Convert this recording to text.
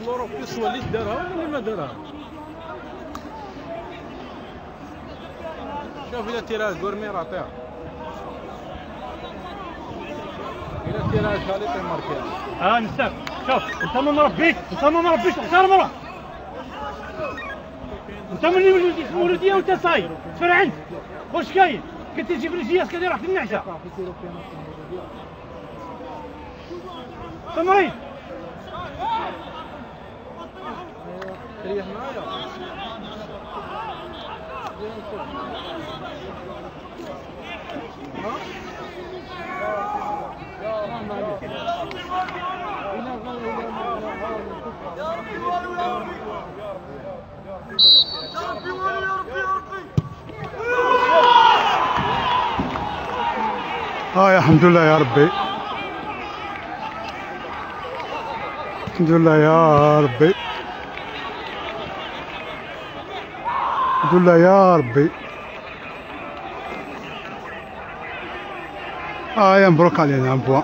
لوروبي سوا اللي دارها ولا اللي ما دارها. شوف إلا تيرها كورمير عطيها، إلا تيرها خالد ماركيها. نستاك شوف انت ما مربيش اختار مرة. انت من ولديه وانت صاير تفر عندك واش كاين؟ كنت تجيب لي سياس كدير في النعشه تمرين ريح معايا. يا الحمد لله يا ربي، الحمد لله يا ربي، الحمد لله يا ربي. يا مبروك علينا بوا.